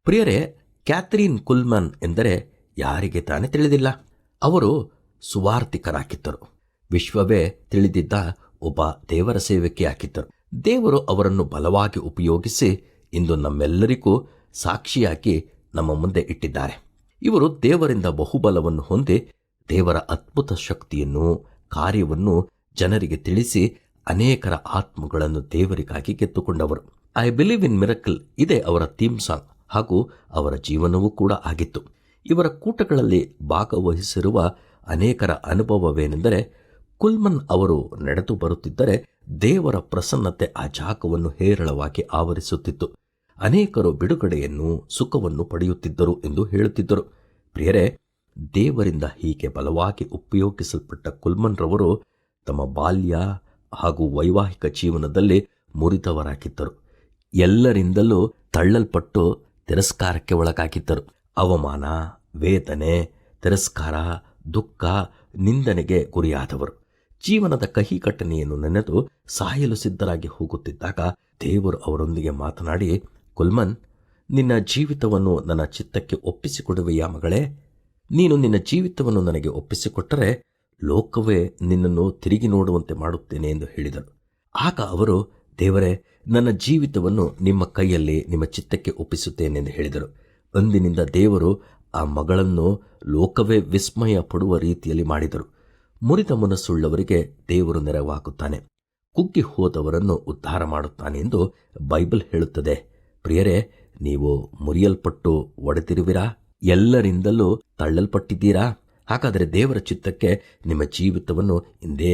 ಪ್ರಿಯರೇ, ಕ್ಯಾಥರೀನ್ ಕುಲ್ಮನ್ ಎಂದರೆ ಯಾರಿಗೆ ತಾನೇ ತಿಳಿದಿಲ್ಲ? ಅವರು ಸುವಾರ್ತಿಕರಾಗಿದ್ದರು. ವಿಶ್ವವೇ ತಿಳಿದಿದ್ದ ಒಬ್ಬ ದೇವರ ಸೇವಕಿಯಾಗಿದ್ದರು. ದೇವರು ಅವರನ್ನು ಬಲವಾಗಿ ಉಪಯೋಗಿಸಿ ಇಂದು ನಮ್ಮೆಲ್ಲರಿಗೂ ಸಾಕ್ಷಿಯಾಗಿ ನಮ್ಮ ಮುಂದೆ ಇಟ್ಟಿದ್ದಾರೆ. ಇವರು ದೇವರಿಂದ ಬಹುಬಲವನ್ನು ಹೊಂದಿ ದೇವರ ಅದ್ಭುತ ಶಕ್ತಿಯನ್ನು, ಕಾರ್ಯವನ್ನು ಜನರಿಗೆ ತಿಳಿಸಿ ಅನೇಕರ ಆತ್ಮಗಳನ್ನು ದೇವರಿಗಾಗಿ ಗೆದ್ದುಕೊಂಡವರು. ಐ ಬಿಲೀವ್ ಇನ್ ಮಿರಕಲ್ ಇದೇ ಅವರ ಥೀಮ್ ಸಾಂಗ್ ಹಾಗೂ ಅವರ ಜೀವನವೂ ಕೂಡ ಆಗಿತ್ತು. ಇವರ ಕೂಟಗಳಲ್ಲಿ ಭಾಗವಹಿಸಿರುವ ಅನೇಕರ ಅನುಭವವೇನೆಂದರೆ, ಕುಲ್ಮನ್ ಅವರು ನಡೆದು ಬರುತ್ತಿದ್ದರೆ ದೇವರ ಪ್ರಸನ್ನತೆ ಆ ಜಾಗವನ್ನು ಹೇರಳವಾಗಿ ಆವರಿಸುತ್ತಿತ್ತು. ಅನೇಕರು ಬಿಡುಗಡೆಯನ್ನು, ಸುಖವನ್ನು ಪಡೆಯುತ್ತಿದ್ದರು ಎಂದು ಹೇಳುತ್ತಿದ್ದರು. ಪ್ರಿಯರೇ, ದೇವರಿಂದ ಹೀಗೆ ಬಲವಾಗಿ ಉಪಯೋಗಿಸಲ್ಪಟ್ಟ ಕುಲ್ಮನ್ ರವರು ತಮ್ಮ ಬಾಲ್ಯ ಹಾಗೂ ವೈವಾಹಿಕ ಜೀವನದಲ್ಲಿ ಮುರಿದವರಾಗಿದ್ದರು. ಎಲ್ಲರಿಂದಲೂ ತಳ್ಳಲ್ಪಟ್ಟು ತಿರಸ್ಕಾರಕ್ಕೆ ಒಳಗಾಗಿದ್ದರು. ಅವಮಾನ, ವೇದನೆ, ತಿರಸ್ಕಾರ, ದುಃಖ, ನಿಂದನೆಗೆ ಗುರಿಯಾದವರು. ಜೀವನದ ಕಹಿ ಘಟನೆಯನ್ನು ನೆನೆದು ಸಾಯಲು ಸಿದ್ಧರಾಗಿ ಹೋಗುತ್ತಿದ್ದಾಗ ದೇವರು ಅವರೊಂದಿಗೆ ಮಾತನಾಡಿ, ಕುಲ್ಮನ್, ನಿನ್ನ ಜೀವಿತವನ್ನು ನನ್ನ ಚಿತ್ತಕ್ಕೆ ಒಪ್ಪಿಸಿಕೊಡುವೆಯಾ ಮಗಳೇ? ನೀನು ನಿನ್ನ ಜೀವಿತವನ್ನು ನನಗೆ ಒಪ್ಪಿಸಿಕೊಟ್ಟರೆ ಲೋಕವೇ ನಿನ್ನನ್ನು ತಿರುಗಿ ನೋಡುವಂತೆ ಮಾಡುತ್ತೇನೆ ಎಂದು ಹೇಳಿದರು. ಆಗ ಅವರು, ದೇವರೇ, ನನ್ನ ಜೀವಿತವನ್ನು ನಿಮ್ಮ ಕೈಯಲ್ಲಿ ನಿಮ್ಮ ಚಿತ್ತಕ್ಕೆ ಒಪ್ಪಿಸುತ್ತೇನೆ ಎಂದು ಹೇಳಿದರು. ಅಂದಿನಿಂದ ದೇವರು ಆ ಮಗಳನ್ನು ಲೋಕವೇ ವಿಸ್ಮಯ ಪಡುವ ರೀತಿಯಲ್ಲಿ ಮಾಡಿದರು. ಮುರಿದ ಮನಸ್ಸುಳ್ಳವರಿಗೆ ದೇವರು ನೆರವಾಗುತ್ತಾನೆ, ಕುಗ್ಗಿ ಹೋದವರನ್ನು ಉದ್ಧಾರ ಮಾಡುತ್ತಾನೆ ಎಂದು ಬೈಬಲ್ ಹೇಳುತ್ತದೆ. ಪ್ರಿಯರೇ, ನೀವು ಮುರಿಯಲ್ಪಟ್ಟು ಒಡೆದಿರುವಿರಾ? ಎಲ್ಲರಿಂದಲೂ ತಳ್ಳಲ್ಪಟ್ಟಿದ್ದೀರಾ? ಹಾಗಾದರೆ ದೇವರ ಚಿತ್ತಕ್ಕೆ ನಿಮ್ಮ ಜೀವಿತವನ್ನು ಹಿಂದೆ